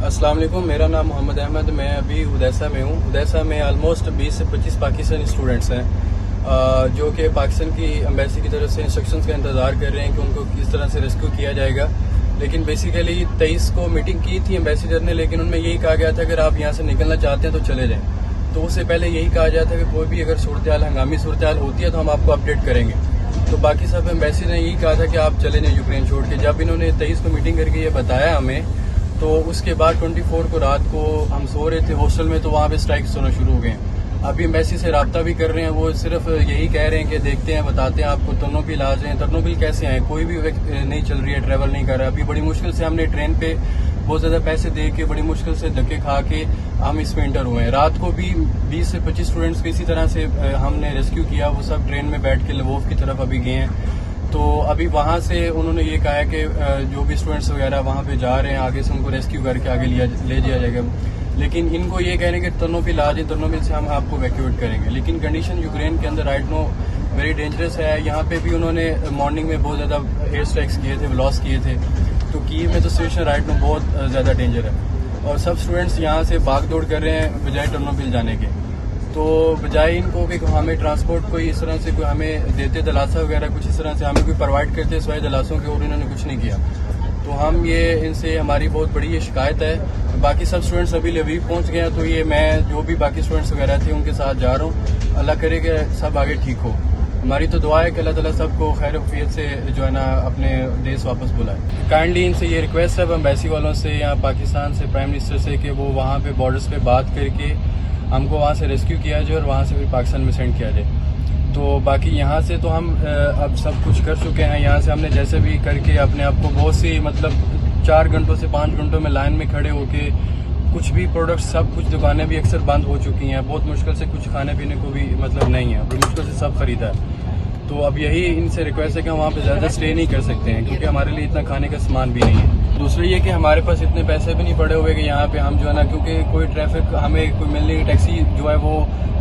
अस्सलाम वालेकुम, मेरा नाम मोहम्मद अहमद। मैं अभी उदैसा में हूँ। उदैसा में ऑलमोस्ट 20 से 25 पाकिस्तानी स्टूडेंट्स हैं जो कि पाकिस्तान की एम्बेसी की तरफ से इंस्ट्रक्शंस का इंतज़ार कर रहे हैं कि उनको किस तरह से रेस्क्यू किया जाएगा। लेकिन बेसिकली 23 को मीटिंग की थी एम्बेसडर ने, लेकिन उनमें यही कहा गया था अगर आप यहाँ से निकलना चाहते हैं तो चले जाएँ। तो उससे पहले यही कहा गया था कि कोई भी अगर सूरत-ए-हाल हंगामी सूरत-ए-हाल होती है तो हम आपको अपडेट करेंगे। तो बाकी सब एम्बेसी ने यही कहा था कि आप चले जाएँ यूक्रेन छोड़ के। जब इन्होंने 23 को मीटिंग करके ये बताया हमें, तो उसके बाद 24 को रात को हम सो रहे थे हॉस्टल में, तो वहाँ पे स्ट्राइक्स होना शुरू हो गए। अभी एम्बेसी से रब्ता भी कर रहे हैं, वो सिर्फ यही कह रहे हैं कि देखते हैं, बताते हैं आपको। तरनोबिल आ जाएं। तरनोबिल कैसे आए? कोई भी नहीं चल रही है, ट्रैवल नहीं कर रहा है। अभी बड़ी मुश्किल से हमने ट्रेन पे बहुत ज्यादा पैसे दे के, बड़ी मुश्किल से धक्के खा के हम इसमें इंटर हुए हैं। रात को भी 20 से 25 स्टूडेंट्स को इसी तरह से हमने रेस्क्यू किया। वो सब ट्रेन में बैठ के लवोफ की तरफ अभी गए हैं। तो अभी वहाँ से उन्होंने ये कहा है कि जो भी स्टूडेंट्स वगैरह वहाँ पे जा रहे हैं, आगे से उनको रेस्क्यू करके आगे ले जाया जाएगा। लेकिन इनको ये कह रहे हैं कि तरनोबिल आ जाए, तरनोबिल से हम आपको वैक्यूएट करेंगे। लेकिन कंडीशन यूक्रेन के अंदर राइट नो वेरी डेंजरस है। यहाँ पे भी उन्होंने मॉर्निंग में बहुत ज़्यादा एयर स्ट्राइक्स किए थे, लॉस किए थे। तो कीव में तो सिचुएशन राइट नो बहुत ज़्यादा डेंजर है और सब स्टूडेंट्स यहाँ से भाग दौड़ कर रहे हैं बजाय तरनोबिल जाने के। तो बजाय इनको कि हमें ट्रांसपोर्ट कोई इस तरह से कोई हमें देते दलासा वगैरह कुछ इस तरह से हमें कोई प्रोवाइड करते सिवाय दलासों के, और इन्होंने कुछ नहीं किया। तो हम ये इनसे हमारी बहुत बड़ी ये शिकायत है। बाकी सब स्टूडेंट्स अभी लवीव पहुंच गए हैं, तो ये मैं जो भी बाकी स्टूडेंट्स वगैरह थे उनके साथ जा रहा हूँ। अल्लाह करे कि सब आगे ठीक हो। हमारी तो दुआ है कि अल्लाह ताला सबको खैर वफियत से जो है ना अपने देश वापस बुलाए। काइंडली इनसे ये रिक्वेस्ट है एम्बेसी वालों से या पाकिस्तान से प्राइम मिनिस्टर से कि वो वहाँ पे बॉर्डर्स पे बात करके हमको वहाँ से रेस्क्यू किया जाए और वहाँ से फिर पाकिस्तान में सेंड किया जाए। तो बाकी यहाँ से तो हम अब सब कुछ कर चुके हैं। यहाँ से हमने जैसे भी करके अपने आप को बहुत सी 4 घंटों से 5 घंटों में लाइन में खड़े होके कुछ भी प्रोडक्ट्स सब कुछ दुकानें भी अक्सर बंद हो चुकी हैं। बहुत मुश्किल से कुछ खाने पीने को भी नहीं है, बड़ी मुश्किल से सब खरीदा है। तो अब यही इनसे रिक्वेस्ट है कि हम वहाँ पे ज़्यादा स्टे नहीं कर सकते हैं क्योंकि हमारे लिए इतना खाने का सामान भी नहीं है। दूसरा ये कि हमारे पास इतने पैसे भी नहीं पड़े हुए कि यहाँ पे हम जो है ना, क्योंकि कोई ट्रैफिक हमें कोई मिलने की टैक्सी जो है वो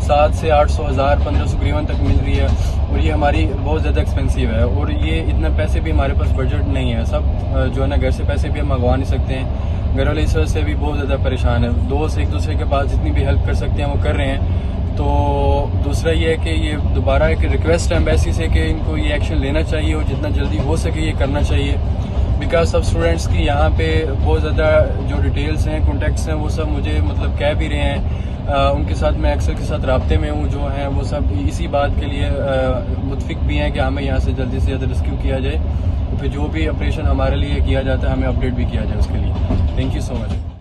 7 से 800, 1000, 1500 करीबन तक मिल रही है और ये हमारी बहुत ज़्यादा एक्सपेंसिव है। और ये इतना पैसे भी हमारे पास बजट नहीं है। सब जो है ना घर से पैसे भी हम मंगवा नहीं सकते हैं। घर वाले इस वजह से भी बहुत ज़्यादा परेशान है। दोस्त एक दूसरे के पास जितनी भी हेल्प कर सकते हैं वो कर रहे हैं। तो दूसरा ये है कि ये दोबारा एक रिक्वेस्ट है एम्बेसी से कि इनको ये एक्शन लेना चाहिए और जितना जल्दी हो सके ये करना चाहिए। बिकॉज सब स्टूडेंट्स की यहाँ पे बहुत ज़्यादा जो डिटेल्स हैं, कॉन्टैक्ट्स हैं, वो सब मुझे कह भी रहे हैं। उनके साथ मैं अक्सर के साथ राब्ते में हूँ, जो हैं वो सब इसी बात के लिए मुतफिक भी हैं कि हमें यहाँ से जल्दी से ज़्यादा रेस्क्यू किया जाए। तो फिर जो भी ऑपरेशन हमारे लिए किया जाता है हमें अपडेट भी किया जाए उसके लिए। Thank you so much.